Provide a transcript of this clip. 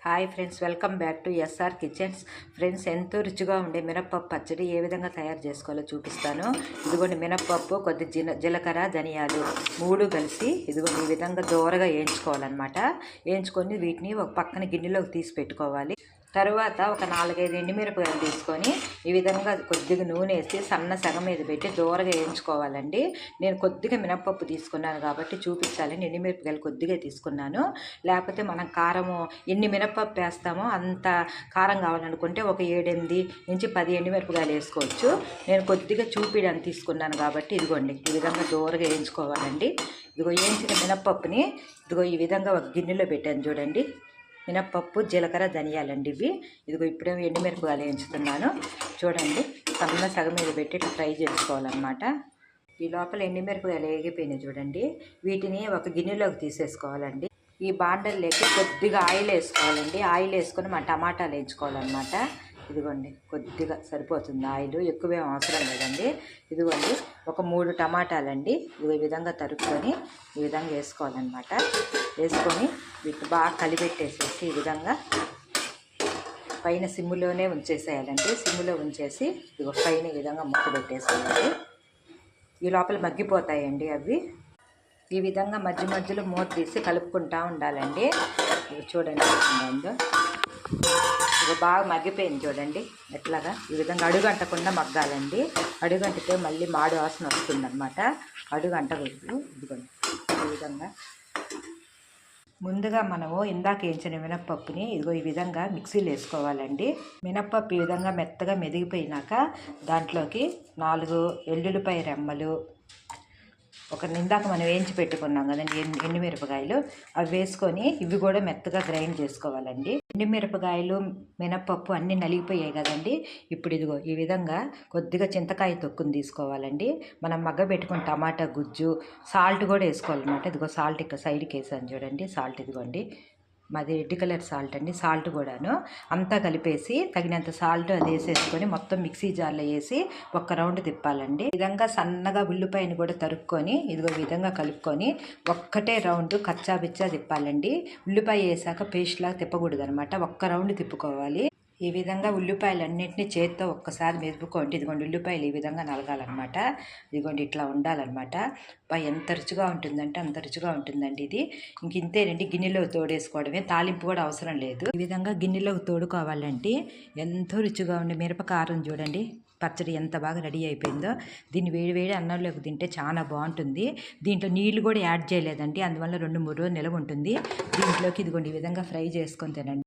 Hi friends, welcome back to SR Kitchens. Friends, ఎంతో రుచిగా ఉండే మినప్పప్పు పచ్చడి ఏ విధంగా తయారు చేసుకోవాలో చూపిస్తాను. ఇదిగోండి మినప్పప్పు, కొద్ది జీలకర్ర, ధనియాలు మూడు కలిసి ఇదిగోండి ఈ విధంగా దోరగా వేయించుకోవాలన్నమాట. వేయించుకొని వీటిని ఒక పక్కన గిన్నెలోకి తీసి పెట్టుకోవాలి. తరువాత ఒక 4-5 ఎండుమిరపకాయలు తీసుకొని ఈ విధంగా కొద్దిగా నూనె వేసి సన్న సగం మీద పెట్టి దూరగా వేయించుకోవాలండి. నేను కొద్దిగా మినప్పప్పు తీసుకున్నాను కాబట్టి చూపించాలని ఎండుమిరపకాయలు కొద్దిగా తీసుకున్నాను. లేకపోతే మనం కారము ఎన్ని మినప్పప్పు వేస్తామో అంత కారం కావాలనుకుంటే ఒక 7-8 నుంచి 10 ఎండుమిరపకాయలు వేసుకోవచ్చు. నేను కొద్దిగా చూపిడానికి తీసుకున్నాను కాబట్టి ఇదిగోండి ఈ విధంగా దూరగా వేయించుకోవాలండి. ఇదిగో వేయించిన మినప్పప్పుని ఇదిగో ఈ విధంగా ఒక గిన్నెలో పెట్టాను చూడండి. మినప్పప్పు, జీలకర్ర, ధనియాలండి ఇవి. ఇదిగో ఇప్పుడేమో ఎండుమిరపకాయలు వేయించుతున్నాను చూడండి. సన్న సగం మీద పెట్టి ఫ్రై చేసుకోవాలన్నమాట. ఈ లోపల ఎండుమిరపకాయలు వేగిపోయినాయి చూడండి. వీటిని ఒక గిన్నెలోకి తీసేసుకోవాలండి. ఈ బాండల్లోకి కొద్దిగా ఆయిల్ వేసుకోవాలండి. ఆయిల్ వేసుకొని మన టమాటాలు వేయించుకోవాలన్నమాట. ఇదిగోండి కొద్దిగా సరిపోతుంది ఆయిల్, ఎక్కువేం అవసరం లేదండి. ఇదిగోండి ఒక 3 టమాటాలండి. ఇదిగో ఈ విధంగా తరుక్కొని ఈ విధంగా వేసుకోవాలన్నమాట. వేసుకొని వీటిని బాగా కలిపెట్టేసేసి ఈ విధంగా పైన సిమ్ములోనే ఉంచేసేయాలండి. సిమ్ములో ఉంచేసి ఇదిగో పైన ఈ విధంగా మూత పెట్టేసేయాలి. ఈ లోపల మగ్గిపోతాయండి అవి. ఈ విధంగా మధ్య మధ్యలో మూత తీసి కలుపుకుంటూ ఉండాలండి. ఇది చూడండి ఉందో ఇది బాగా మగ్గిపోయింది చూడండి. ఎట్లాగా ఈ విధంగా అడుగంటకుండా మగ్గాలండి. అడుగంటితే మళ్ళీ మాడు వాసన వస్తుందన్నమాట. అడుగంటకూడదు. ఇదిగోండి ఈ విధంగా ముందుగా మనము ఇందాక వేయించిన మినప్పప్పుని ఇదిగో ఈ విధంగా మిక్సీలో వేసుకోవాలండి. మినప్పప్పు ఈ విధంగా మెత్తగా మెదిగిపోయినాక దాంట్లోకి 4 ఎల్లుల్లిపాయ రెమ్మలు, ఒక ఇందాక మనం వేయించి పెట్టుకున్నాం కదండి ఎండుమిరపకాయలు, అవి వేసుకొని ఇవి కూడా మెత్తగా గ్రైండ్ చేసుకోవాలండి. ఎండుమిరపకాయలు, మినప్పప్పు అన్నీ నలిగిపోయాయి కదండి. ఇప్పుడు ఇదిగో ఈ విధంగా కొద్దిగా చింతకాయ తొక్కుని తీసుకోవాలండి. మనం మగ్గబెట్టుకుని టమాటా గుజ్జు, సాల్ట్ కూడా వేసుకోవాలన్నమాట. ఇదిగో సాల్ట్ ఇక్కడ సైడ్కి వేసాను చూడండి. సాల్ట్ ఇదిగోండి మాది రెడ్ కలర్ సాల్ట్ అండి. సాల్ట్ కూడాను అంతా కలిపేసి తగినంత సాల్ట్ అది వేసేసుకొని మొత్తం మిక్సీ జార్లో వేసి ఒక్క రౌండ్ తిప్పాలండి. ఈ విధంగా సన్నగా ఉల్లిపాయని కూడా తరుక్కొని ఇదిగో ఈ విధంగా కలుపుకొని ఒక్కటే రౌండ్ కచ్చా బిచ్చా తిప్పాలండి. ఉల్లిపాయ వేసాక పేస్ట్ లాగా తిప్పకూడదు అనమాట. ఒక్క రౌండ్ తిప్పుకోవాలి. ఈ విధంగా ఉల్లిపాయలన్నింటినీ చేత్తో ఒక్కసారి మెదుపుకోండి. ఇదిగోండి ఉల్లిపాయలు ఈ విధంగా నలగాలన్నమాట. ఇదిగోండి ఇట్లా ఉండాలన్నమాట. ఎంత రుచిగా ఉంటుందంటే అంత రుచిగా ఉంటుందండి ఇది. ఇంక ఇంతేనండి, గిన్నెలోకి తోడేసుకోవడమే, తాలింపు కూడా అవసరం లేదు. ఈ విధంగా గిన్నెలోకి తోడుకోవాలంటే ఎంతో రుచిగా ఉండే మిరపకారం చూడండి. పచ్చడి ఎంత బాగా రెడీ అయిపోయిందో. దీన్ని వేడి అన్నంలోకి తింటే చాలా బాగుంటుంది. దీంట్లో నీళ్లు కూడా యాడ్ చేయలేదండి, అందువల్ల 2-3 రోజులు నిలవ ఉంటుంది. దీంట్లోకి ఇదిగోండి ఈ విధంగా ఫ్రై చేసుకొని తినండి.